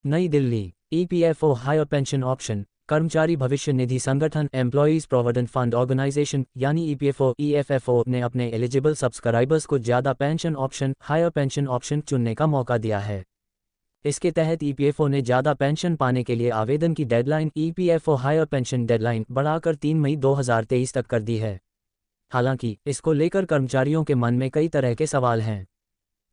नई Delhi. EPFO higher pension option. कर्मचारी भविष्य निधि संगठन एम्प्लॉयज़ प्रोविडेंट फंड ऑर्गेनाइजेशन यानी ईपीएफओ ईएफएफओ ने अपने एलिजिबल सब्सक्राइबर्स को ज़्यादा pension option higher pension option चुनने का मौका दिया है। इसके तहत ईपीएफओ ने ज़्यादा पेंशन पाने के लिए आवेदन की deadline EPFO higher pension deadline बढ़ाकर 3 मई 2023 तक कर दी है। हालांकि इसको लेकर कर्मचारियों के मन में कई तरह के सवाल हैं।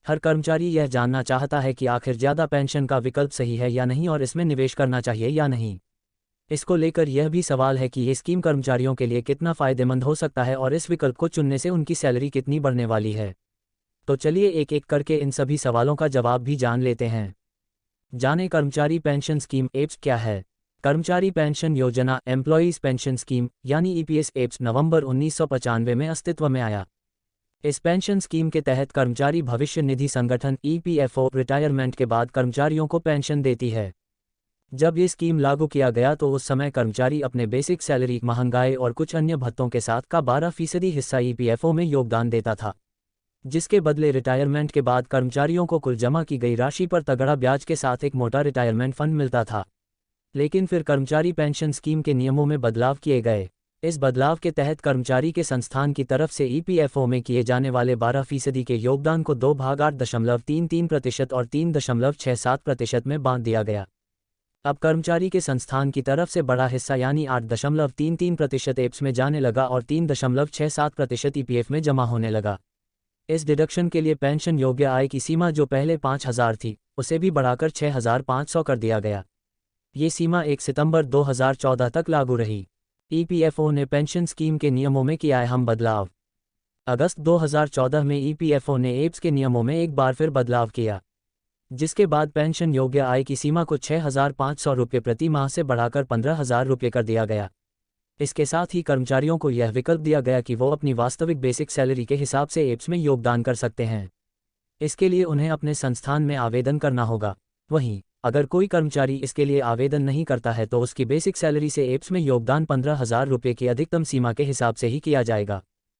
हर कर्मचारी यह जानना चाहता है कि आखिर ज़्यादा पेंशन का विकल्प सही है या नहीं और इसमें निवेश करना चाहिए या नहीं। इसको लेकर यह भी सवाल है कि ये स्कीम कर्मचारियों के लिए कितना फ़ायदेमंद हो सकता है और इस विकल्प को चुनने से उनकी सैलरी कितनी बढ़ने वाली है। तो चलिए एक एक करके इन सभी सवालों का जवाब भी जान लेते हैं। जानें कर्मचारी पेंशन स्कीम एप्स क्या है। कर्मचारी पेंशन योजना एम्प्लॉयज़ पेंशन स्कीम यानी ईपीएस एप्स नवंबर 1995 में अस्तित्व में आया। इस पेंशन स्कीम के तहत कर्मचारी भविष्य निधि संगठन ईपीएफओ रिटायरमेंट के बाद कर्मचारियों को पेंशन देती है। जब ये स्कीम लागू किया गया तो उस समय कर्मचारी अपने बेसिक सैलरी, महंगाई और कुछ अन्य भत्तों के साथ का 12% हिस्सा ईपीएफओ में योगदान देता था, जिसके बदले रिटायरमेंट के बाद कर्मचारियों को कुल जमा की गई राशि पर तगड़ा ब्याज के साथ एक मोटा रिटायरमेंट फंड मिलता था। लेकिन फिर कर्मचारी पेंशन स्कीम के नियमों में बदलाव किए गए। इस बदलाव के तहत कर्मचारी के संस्थान की तरफ से ईपीएफओ में किए जाने वाले 12% के योगदान को 2/8.33% और 3.67% में बांट दिया गया। अब कर्मचारी के संस्थान की तरफ से बड़ा हिस्सा यानी 8.33% एप्स में जाने लगा और 3.67% ईपीएफ में जमा होने लगा। इस डिडक्शन के लिए पेंशन योग्य आय की सीमा जो पहले 5,000 थी उसे भी बढ़ाकर 6,500 कर दिया गया। ये सीमा 1 सितंबर 2014 तक लागू रही। ईपीएफओ ने पेंशन स्कीम के नियमों में किया अहम बदलाव। अगस्त 2014 में ईपीएफओ ने एप्स के नियमों में एक बार फिर बदलाव किया, जिसके बाद पेंशन योग्य आय की सीमा को 6,500 रुपये प्रति माह से बढ़ाकर 15,000 रुपये कर दिया गया। इसके साथ ही कर्मचारियों को यह विकल्प दिया गया कि वो अपनी वास्तविक बेसिक सैलरी के हिसाब से एप्स में योगदान कर सकते हैं। इसके लिए उन्हें अपने संस्थान में आवेदन करना होगा। वहीं अगर कोई कर्मचारी इसके लिए आवेदन नहीं करता है तो उसकी बेसिक सैलरी से एप्स में योगदान 15,000 रुपये की अधिकतम सीमा के हिसाब से ही किया जाएगा।